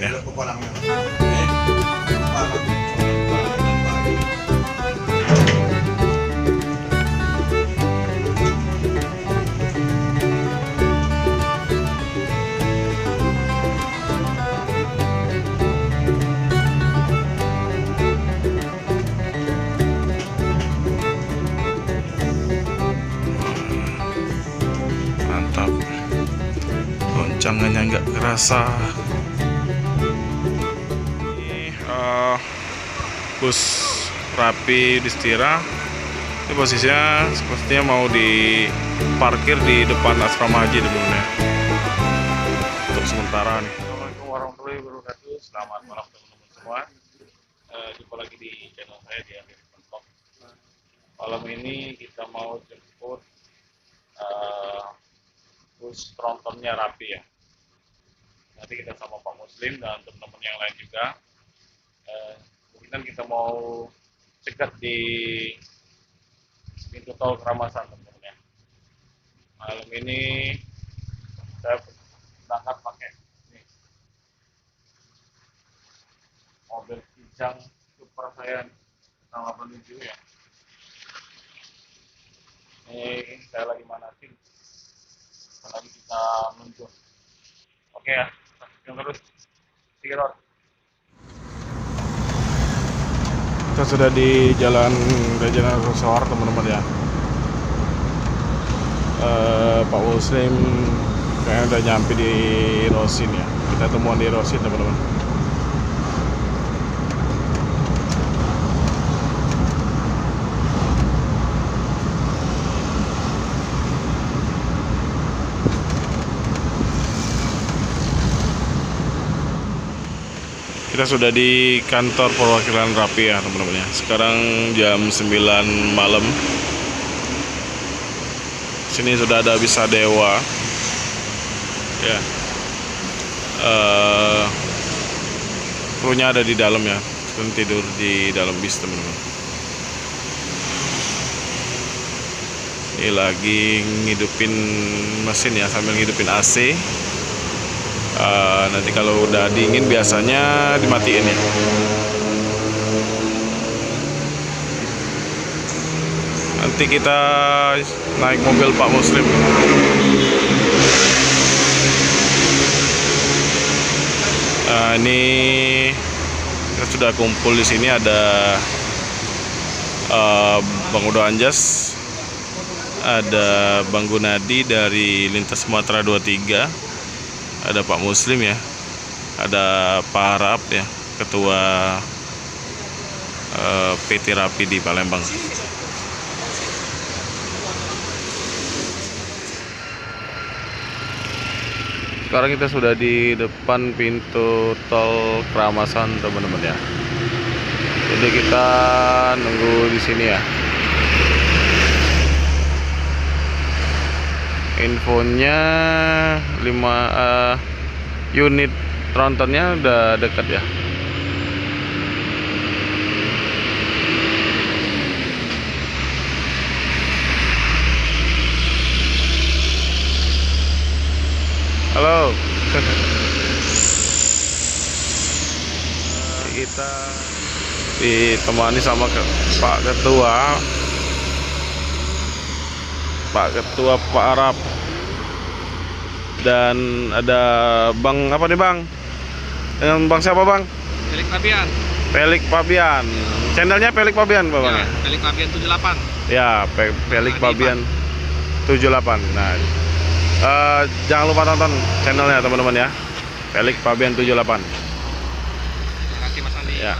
ya. Mantap, goncangannya nggak kerasa. Ini bus Rapi Distira. Ini posisinya sepertinya mau diparkir di depan asrama haji teman-teman. Untuk sementara nih. Assalamualaikum warahmatullahi wabarakatuh. Selamat malam teman-teman semua. Jumpa lagi di channel saya di Akhir Mentok. Malam ini kita mau jemput bus trontonnya Rapi ya. Nanti kita sama Pak Muslim dan teman-teman yang lain juga. Mungkin kita mau cegat di pintu tol Keramasan teman-teman ya. Malam ini saya berangkat pakai mobil Kijang Super saya tanggal 87 ya. Ini saya lagi manasin, lagi kita meluncur. Oke ya, saksikan terus. Sikirot. Kita sudah di Jalan Raja Trosoar teman-teman ya. Pak Muslim kayaknya udah nyampe di Rosin ya. Kita temuan di Rosin teman-teman. Kita sudah di kantor perwakilan Rapi ya teman-teman ya. Sekarang jam 9 malam. Sini sudah ada Bisadewa ya. Krunya ada di dalam ya. Dan tidur di dalam bis teman-teman. Ini lagi ngidupin mesin ya, sambil ngidupin AC. Nanti kalau udah dingin biasanya dimatiin ya. Nanti kita naik mobil Pak Muslim. Ini kita sudah kumpul di sini, ada Bang Udo Anjas, ada Bang Gunadi dari Lintas Sumatera 23, ada Pak Muslim ya, ada Pak Arab ya, ketua PT Rapi di Palembang. Sekarang kita sudah di depan pintu tol Keramasan teman-teman ya. Jadi kita nunggu di sini ya. Infonya 5 unit trontonnya udah dekat ya. Halo. Kita ditemani sama Pak Ketua Pak Arab, dan ada Bang apa nih Bang? Dengan Bang siapa Bang? Pelik Fabian. Pelik Fabian. Channelnya Pelik Fabian Bang. Ya, Pelik Fabian 78. Ya, Pelik Fabian 78. Nah, jangan lupa tonton channelnya teman-teman ya. Pelik Fabian 78. Terima kasih Mas Andi. Ya.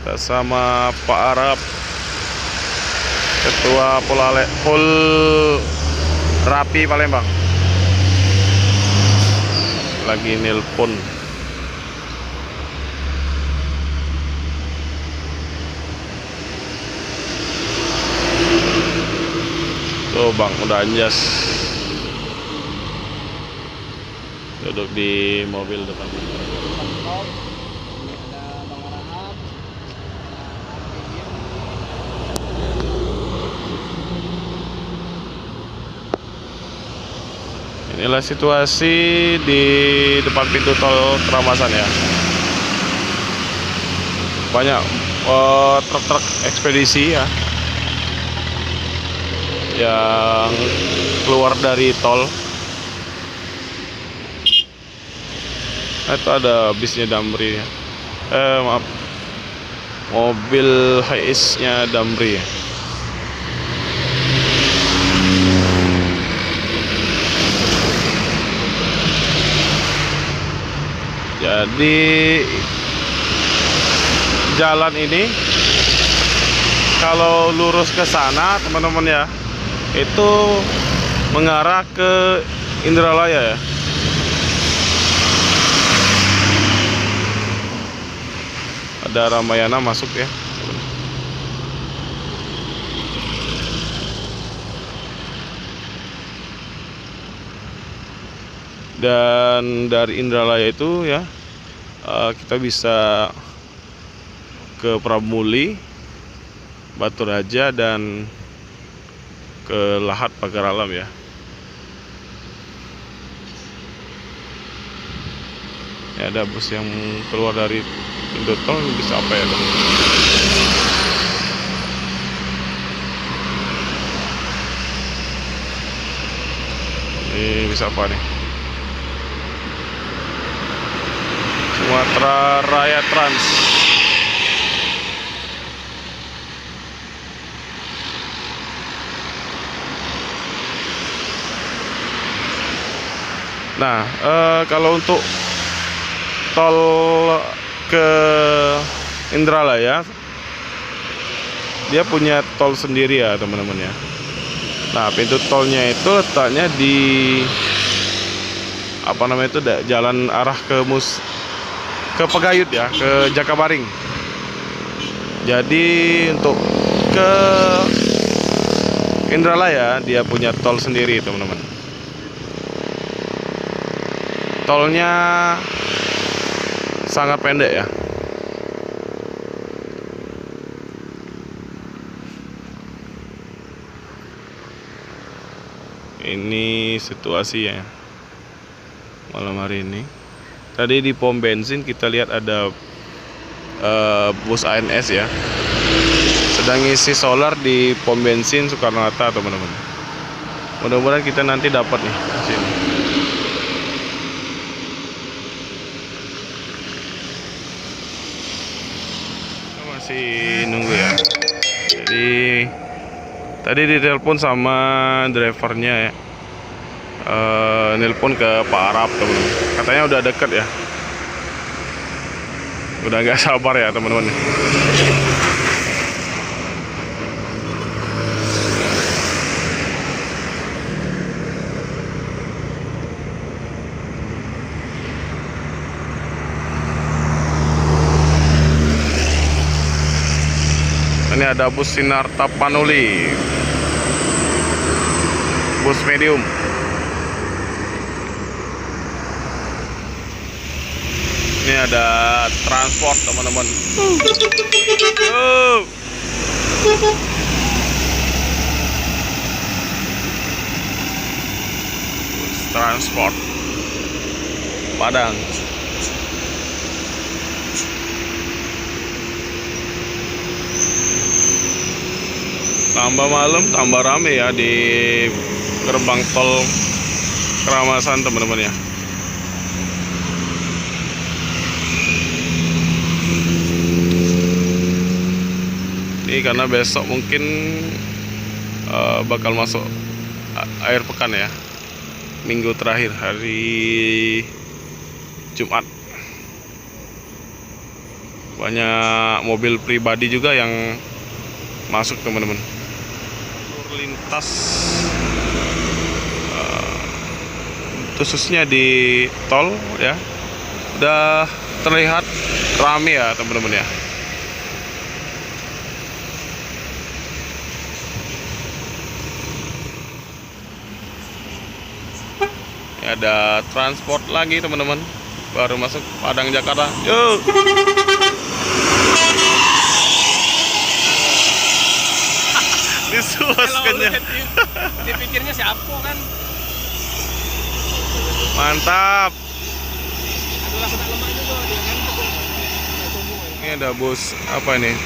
Kita sama Pak Arab, Ketua Pol Rapi Palembang. Lagi nelpon. Tuh Bang udah Anjas duduk di mobil depan. Ini Inilah situasi di depan pintu tol Keramasan ya. Banyak truk-truk ekspedisi ya yang keluar dari tol. Itu ada bisnya Damri ya. Maaf, mobil Hiace-nya Damri ya. Jadi jalan ini kalau lurus ke sana teman-teman ya, itu mengarah ke Indralaya ya. Ada Ramayana masuk ya. Dan dari Indralaya itu ya kita bisa ke Pramuli, Batu Raja, dan ke Lahat Pagar Alam ya. Ya, ada bus yang keluar dari pintu tol, bisa apa ya teman? Ini bisa apa nih? Sumatera Raya Trans. Nah, kalau untuk tol ke Indralaya, dia punya tol sendiri ya teman-teman ya. Nah, pintu tolnya itu letaknya di apa namanya itu, jalan arah ke Pegayut ya, ke Jakabaring. Jadi untuk ke Indralaya dia punya tol sendiri teman-teman. Tolnya sangat pendek ya. Ini situasinya malam hari ini. Tadi di pom bensin kita lihat ada bus ANS ya, sedang ngisi solar di pom bensin Soekarno-Hatta teman-teman. Mudah-mudahan kita nanti dapat nih sini. Kita masih nunggu ya. Jadi tadi ditelepon sama drivernya ya. Nelpon ke Pak Arab teman-teman, katanya udah deket ya, udah gak sabar ya teman-teman. Ini ada bus Sinar Tapanuli, bus medium. Ini ada transport teman-teman. Transport Padang. Tambah malam tambah rame ya di gerbang tol Keramasan teman-teman ya. Ini karena besok mungkin bakal masuk akhir pekan ya, minggu terakhir, hari Jumat. Banyak mobil pribadi juga yang masuk teman-teman. Lintas khususnya di tol ya, udah terlihat rame ya teman-teman ya. Ada transport lagi teman-teman, baru masuk Padang Jakarta. Yuk. Disuaskannya. Dipikirnya siapa kan? Mantap. Ini ada bus apa ini?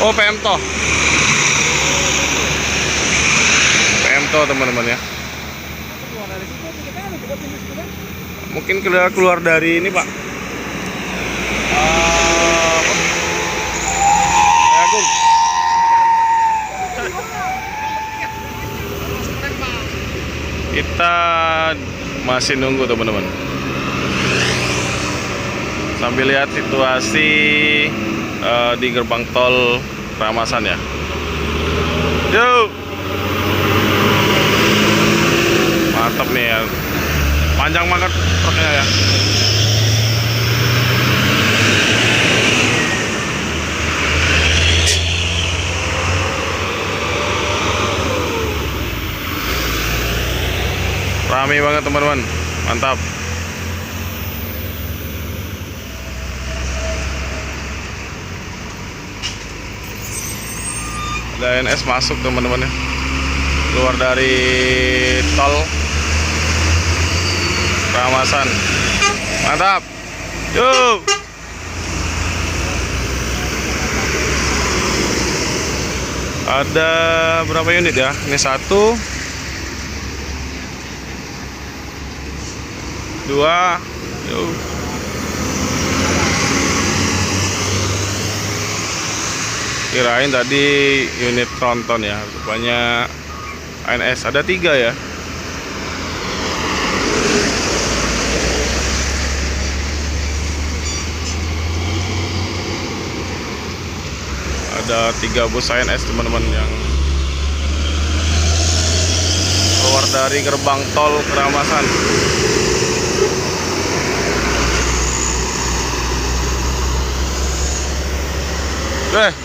Oh, PMTO. PMTO teman-teman ya. Mungkin keluar dari ini, Pak. Agung. Kita masih nunggu teman-teman. Sambil lihat situasi di gerbang tol Ramasan ya. Yuk. Mantap nih ya. Panjang banget truknya ya. Rame banget teman-teman. Mantap. Ada NS masuk teman-teman ya. Keluar dari tol Ramasan. Mantap. Yuk. Ada berapa unit ya? Ini 1, 2. Yuk. Kirain tadi unit tronton ya, rupanya ANS. Ada 3 ya. Ada 3 bus ANS teman-teman yang keluar dari gerbang tol Keramasan.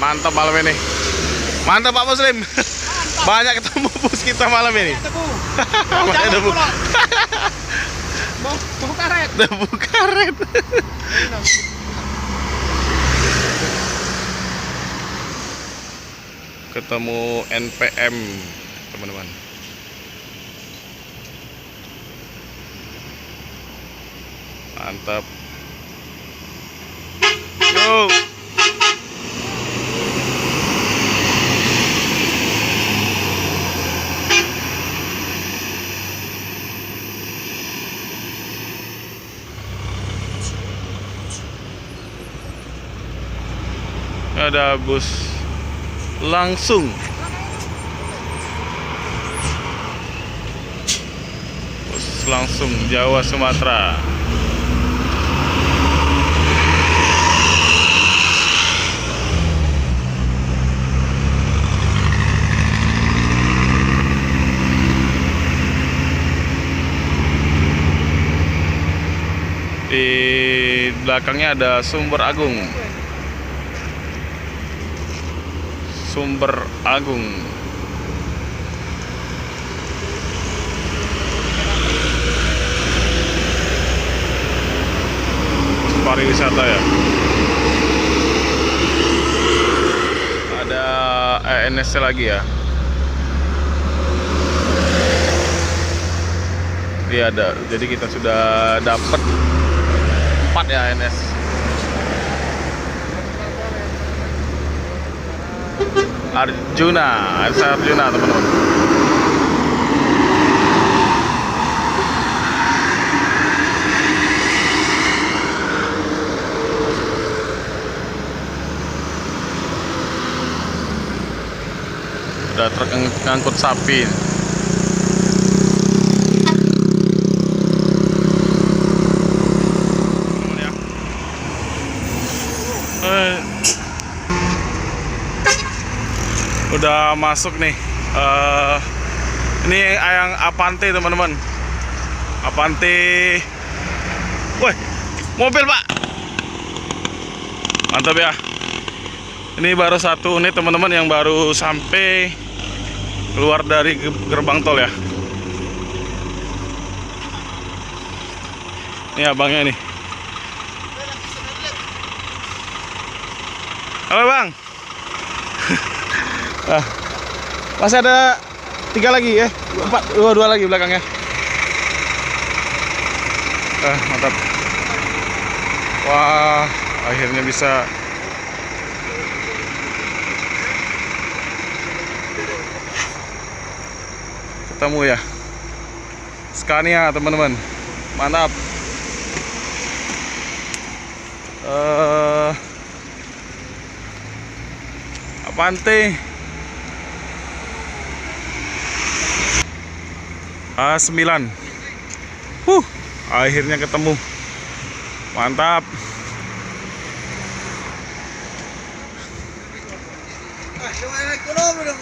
Mantap malam ini. Mantap Pak Muslim. Banyak ketemu bus kita malam ini. Debu. Debu karet. Debu karet. Ketemu NPM teman-teman. Mantap. Yo. Ada bus langsung. Bus langsung Jawa Sumatera. Di belakangnya ada Sumber Agung. Sumber Agung. Pariwisata ya. Ada ENS lagi ya. Iya ada. Jadi kita sudah dapat 4 ya ENS. Arjuna teman-teman. Udah truk ngangkut sapi. Udah masuk nih. Ini yang Avante teman-teman. Avante. Woi, mobil Pak. Mantap ya. Ini baru 1 unit teman-teman yang baru sampai keluar dari gerbang tol ya. Ini abangnya nih. Halo Bang. Masih ada 3 lagi ya, 4, 2 lagi belakangnya. Mantap. Wah, akhirnya bisa. Ketemu ya. Scania, teman-teman. Mantap. Avante A9. Akhirnya ketemu. Mantap. Coba naik ke nomor dong,